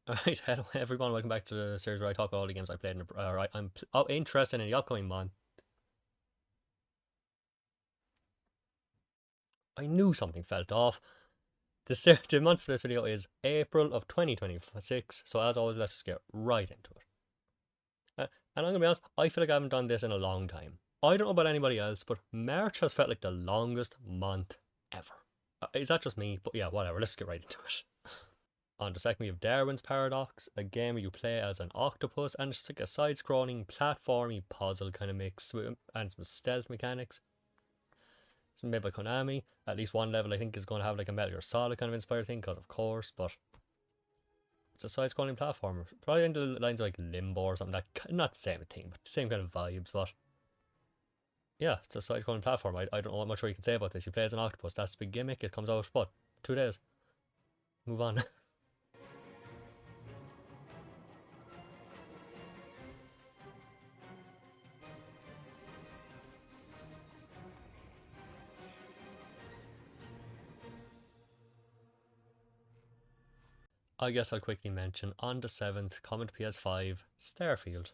Alright, hello everyone, welcome back to the series where I talk about all the games I played I'm interested in the upcoming month. I knew something felt off. The month for this video is April of 2026, so as always, let's just get right into it. And I'm gonna be honest, I feel like I haven't done this in a long time. I don't know about anybody else, but March has felt like the longest month ever. Is that just me? But yeah, whatever, let's get right into it. On the second, we have Darwin's Paradox, a game where you play as an octopus, and it's just like a side-scrolling, platformy puzzle kind of mix, and some stealth mechanics. It's made by Konami. At least one level, I think, is going to have like a Metal Gear Solid kind of inspired thing, because of course, but it's a side-scrolling platformer. Probably into the lines of like Limbo or something. Not the same thing, but the same kind of vibes. But yeah, it's a side-scrolling platform. I don't know what much more you can say about this. You play as an octopus. That's the big gimmick. It comes out what, 2 days. Move on. I guess I'll quickly mention on the 7th, coming to PS5, Starfield.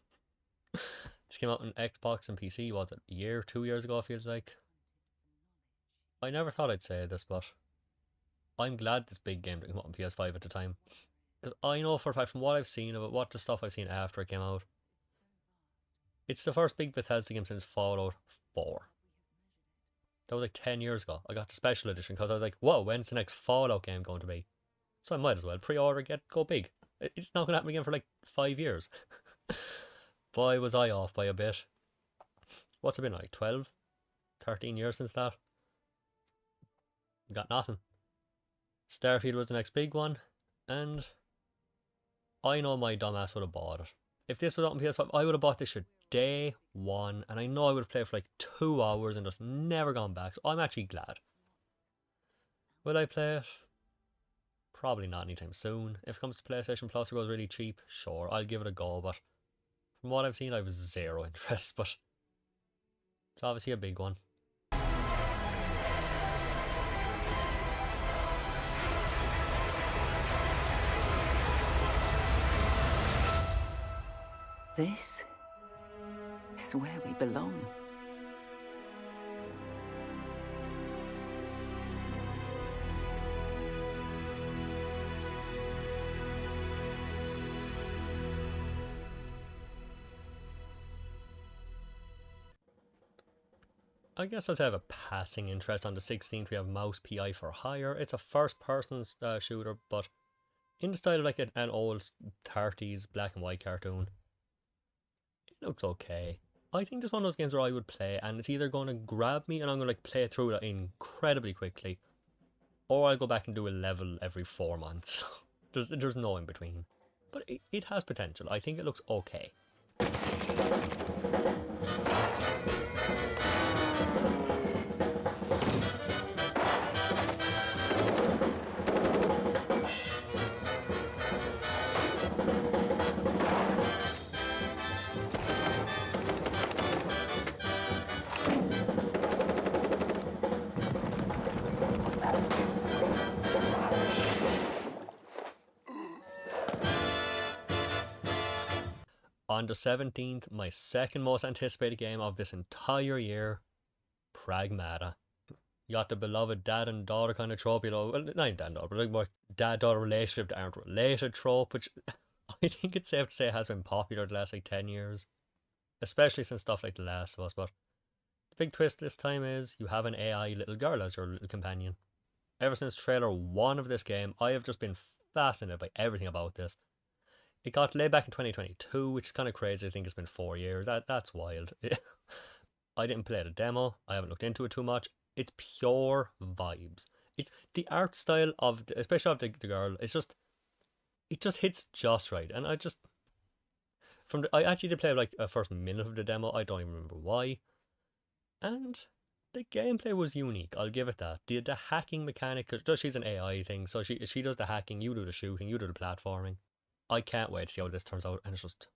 This came out on Xbox and PC, was it a year, 2 years ago, it feels like. I never thought I'd say this, but I'm glad this big game didn't come out on PS5 at the time. Because I know for a fact from what I've seen of it, what the stuff I've seen after it came out, it's the first big Bethesda game since Fallout 4. That was like 10 years ago. I got the special edition because I was like, whoa, when's the next Fallout game going to be? So I might as well pre-order, go big. It's not going to happen again for like 5 years. Boy, was I off by a bit. What's it been like, 12, 13 years since that? Got nothing. Starfield was the next big one, and I know my dumbass would have bought it. If this was out on PS5, I would have bought this shit day one, and I know I would have played for like 2 hours and just never gone back, so I'm actually glad. Will I play it? Probably not anytime soon. If it comes to PlayStation Plus or goes really cheap, sure, I'll give it a go, but from what I've seen, I have zero interest, but it's obviously a big one. This is where we belong. I guess I'd have a passing interest. On the 16th, we have Mouse PI for Hire. It's a first-person shooter, but in the style of like an old 30s black and white cartoon. It looks okay. I think it's one of those games where I would play, and it's either going to grab me and I'm going to like play through it incredibly quickly, or I'll go back and do a level every 4 months. there's no in between. But it has potential. I think it looks okay. On the 17th, my second most anticipated game of this entire year, Pragmata. You got the beloved dad and daughter kind of trope, well, not dad and daughter, but like more dad-daughter relationship that aren't related trope, which I think it's safe to say has been popular the last like 10 years. Especially since stuff like The Last of Us, but the big twist this time is you have an AI little girl as your little companion. Ever since trailer 1 of this game, I have just been fascinated by everything about this. It got laid back in 2022, which is kind of crazy. I think it's been 4 years. That's wild. I didn't play the demo. I haven't looked into it too much. It's pure vibes. It's the art style of, especially of the girl. It just hits just right. And I actually did play like a first minute of the demo. I don't even remember why. And the gameplay was unique. I'll give it that. The hacking mechanic, because she's an AI thing, so she does the hacking. You do the shooting. You do the platforming. I can't wait to see how this turns out, and it's just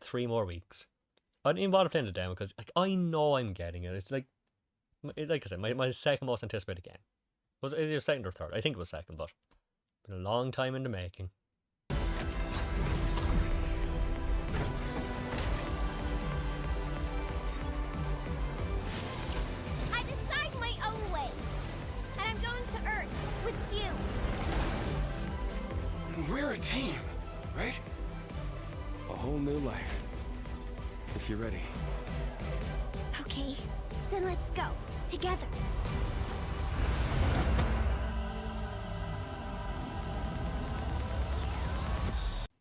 3 more weeks. I didn't even bother playing the demo because like I know I'm getting it. It's like I said, my second most anticipated game. Was it your second or third? I think it was second, but been a long time in the making. We're a team, right? A whole new life. If you're ready. Okay, then let's go. Together.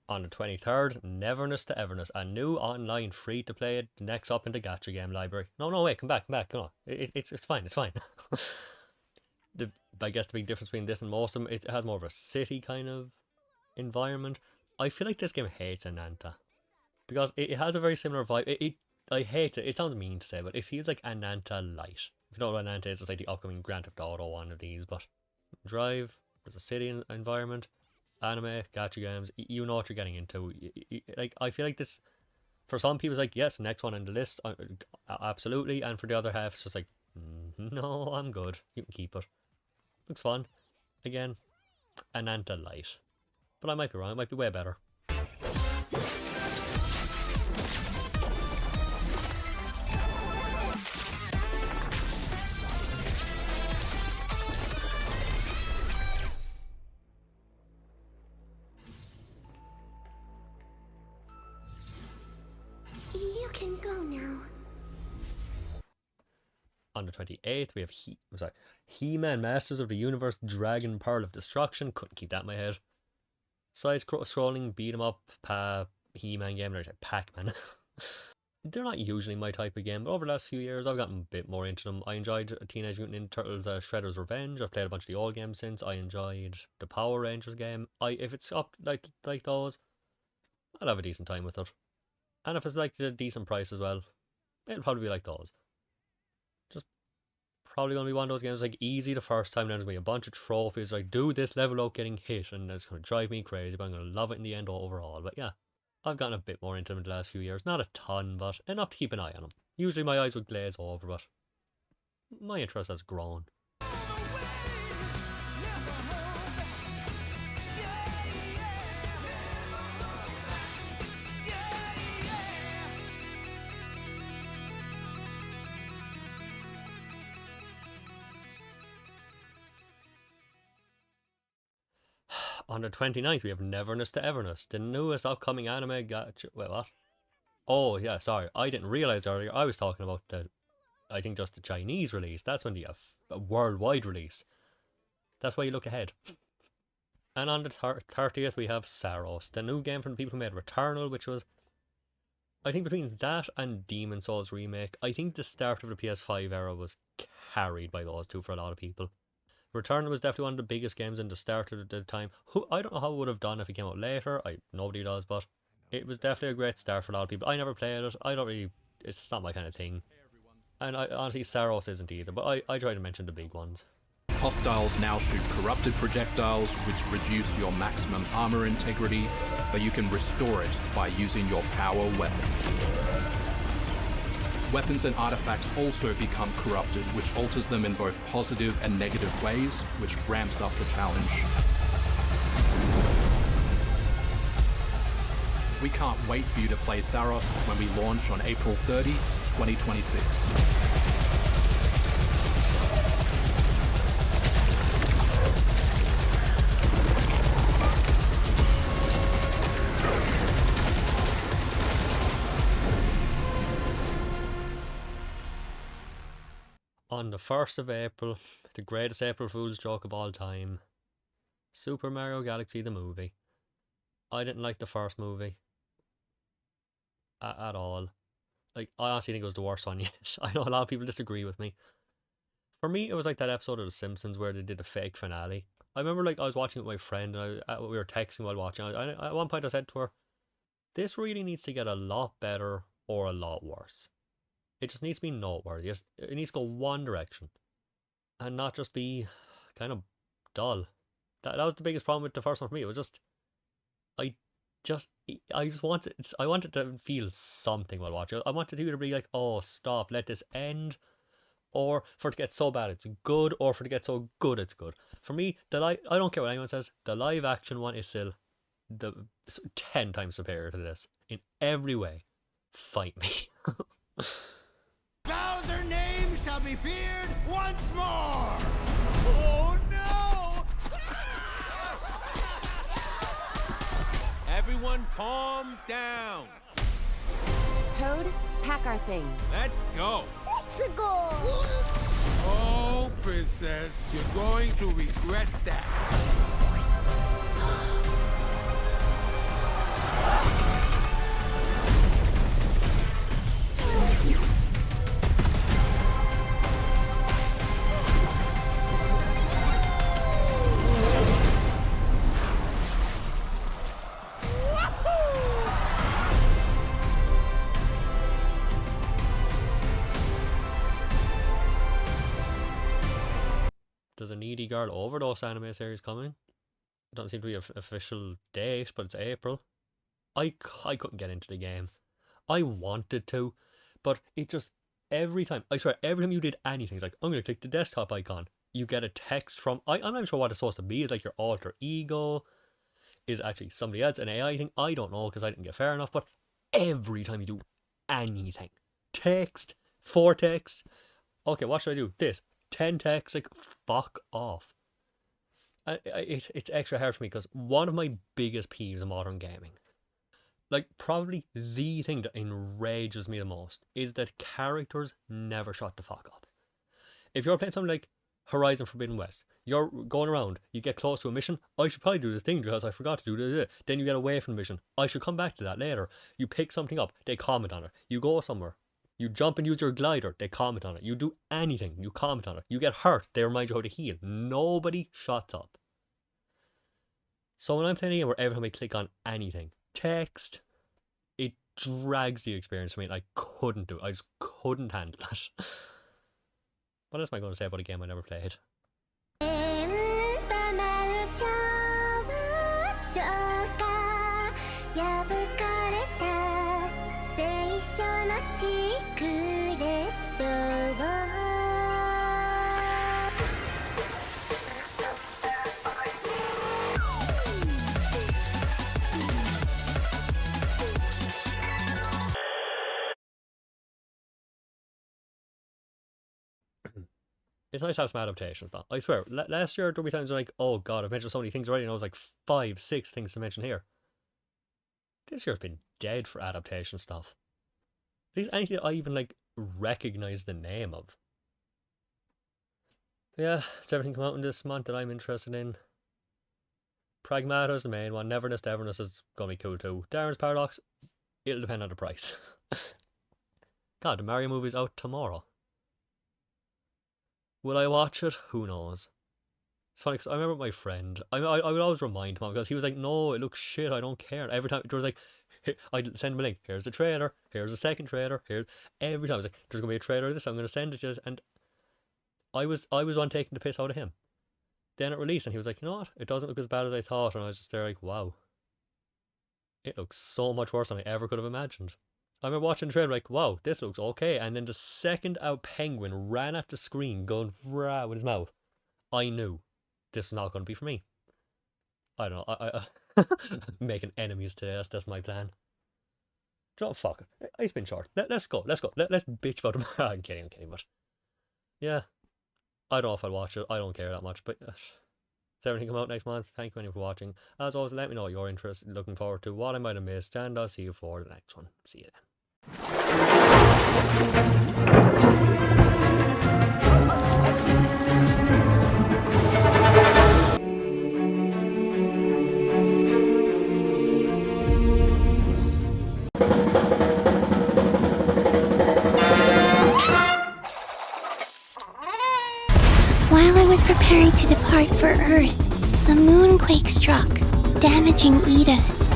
On the 23rd, Neverness to Everness, a new online free-to-play next up in the gacha game library. No, wait, come back, come on. It's fine, it's fine. I guess the big difference between this and most of them, it has more of a city kind of environment. I feel like this game hates Ananta. Because it has a very similar vibe. I hate it. It sounds mean to say, but it feels like Ananta light. If you know what Ananta is, it's like the upcoming Grand Theft Auto one of these. But Drive, there's a city environment, anime, gacha games. You know what you're getting into. Like, I feel like this, for some people, it's like, yes, next one on the list, absolutely. And for the other half, it's just like, no, I'm good. You can keep it. Looks fun. Again, Ananta light. But I might be wrong. It might be way better. You can go now. On the 28th, we have He-Man Masters of the Universe Dragon Pearl of Destruction. Couldn't keep that in my head. Side-scrolling, beat 'em up, He-Man game, there's like Pac-Man. They're not usually my type of game, but over the last few years, I've gotten a bit more into them. I enjoyed Teenage Mutant Ninja Turtles Shredder's Revenge. I've played a bunch of the old games since. I enjoyed the Power Rangers game. If it's up like those, I'll have a decent time with it. And if it's like a decent price as well, it'll probably be like those. Just probably going to be one of those games like easy the first time, then there's going to be a bunch of trophies, like do this level out getting hit, and it's going to drive me crazy, but I'm going to love it in the end overall. But yeah, I've gotten a bit more into them in the last few years. Not a ton, but enough to keep an eye on them. Usually my eyes would glaze over, but my interest has grown. On the 29th, we have Neverness to Everness, the newest upcoming anime gacha. Wait, what? Oh, yeah, sorry. I didn't realize earlier. I was talking about I think just the Chinese release. That's when the worldwide release. That's why you look ahead. And on the 30th, we have Saros, the new game from the people who made Returnal, which was, I think between that and Demon Souls Remake, I think the start of the PS5 era was carried by those two for a lot of people. Returnal was definitely one of the biggest games in the start of the time. I don't know how it would have done if it came out later. Nobody does, but it was definitely a great start for a lot of people. I never played it. I don't really. It's not my kind of thing. And honestly, Saros isn't either. But I try to mention the big ones. Hostiles now shoot corrupted projectiles, which reduce your maximum armor integrity, but you can restore it by using your power weapon. Weapons and artifacts also become corrupted, which alters them in both positive and negative ways, which ramps up the challenge. We can't wait for you to play Saros when we launch on April 30, 2026. On the 1st of April, the greatest April Fool's joke of all time, Super Mario Galaxy the movie. I didn't like the first movie at all. Like, I honestly think it was the worst one yet. I know a lot of people disagree with me. For me, it was like that episode of The Simpsons where they did a fake finale. I remember, like, I was watching with my friend and we were texting while watching. At one point I said to her, this really needs to get a lot better or a lot worse. It just needs to be noteworthy. It needs to go one direction and not just be kind of dull. That was the biggest problem with the first one for me. It was just, I wanted to feel something while watching. I wanted to either be like, oh, stop, let this end, or for it to get so bad it's good, or for it to get so good it's good. For me, I don't care what anyone says, the live action one is still 10 times superior to this in every way. Fight me. Bowser name shall be feared once more! Oh no! Everyone calm down. Toad, pack our things. Let's go. Let's go. Oh, princess, you're going to regret that. There's a Needy Girl Overdose anime series coming. It doesn't seem to be an official date, but it's April. I couldn't get into the game. I wanted to, but it just, every time, I swear, every time you did anything, it's like, I'm going to click the desktop icon. You get a text from, I'm not sure what it's supposed to be. It's like your alter ego is actually somebody else, an AI thing. I don't know because I didn't get far enough, but every time you do anything, text, 4 text, okay, what should I do? This. 10 texts, like, fuck off. It's extra hard for me because one of my biggest peeves in modern gaming, like probably the thing that enrages me the most, is that characters never shut the fuck up. If you're playing something like Horizon Forbidden West, you're going around, you get close to a mission, I should probably do this thing because I forgot to do this. Then you get away from the mission, I should come back to that later. You pick something up, they comment on it. You go somewhere, you jump and use your glider, they comment on it. You do anything, you comment on it. You get hurt, they remind you how to heal. Nobody shuts up. So when I'm playing a game where every time I click on anything, text, it drags the experience for me. And I couldn't do it. I just couldn't handle that. What else am I going to say about a game I never played? It's nice to have some adaptations though. I swear, last year there'll be times where like, oh god, I've mentioned so many things already and I was like 5, 6 things to mention here. This year's been dead for adaptation stuff. At least anything that I even like recognize the name of. But yeah, it's everything come out in this month that I'm interested in. Pragmata's the main one. Neverness Deverness is gonna be cool too. Darren's Paradox, it'll depend on the price. God, the Mario movie's out tomorrow. Will I watch it? Who knows? It's funny because I remember my friend, I would always remind him because he was like, no, it looks shit, I don't care. Every time there was like, I'd send him a link, here's the trailer, here's the second trailer, every time I was like, there's going to be a trailer of this, I'm going to send it to you. And I was on taking the piss out of him. Then it released and he was like, you know what, it doesn't look as bad as I thought. And I was just there like, wow. It looks so much worse than I ever could have imagined. I remember watching the trailer like, wow, this looks okay. And then the second our penguin ran at the screen going rah with his mouth, I knew this is not going to be for me. I don't know. I making enemies today. That's my plan. Do you know, fuck it. It's been short. Let's go. Let's bitch about them. I'm kidding. But yeah, I don't know if I'll watch it. I don't care that much. But it's everything come out next month. Thank you anyone for watching. As always, let me know what you're interested in, looking forward to, what I might have missed, and I'll see you for the next one. See you then. While I was preparing to depart for Earth, the moonquake struck, damaging Edis.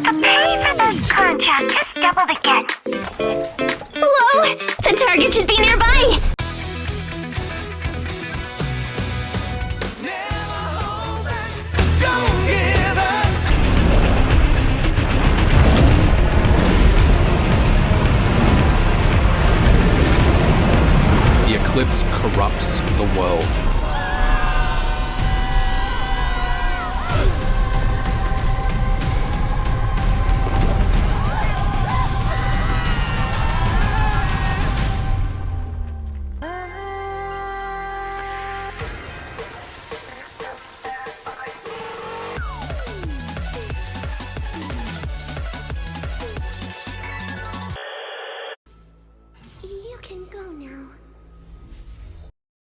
The pay for this contract just doubled again. Whoa! The target should be nearby! Never hold back. Don't give up. The eclipse corrupts the world.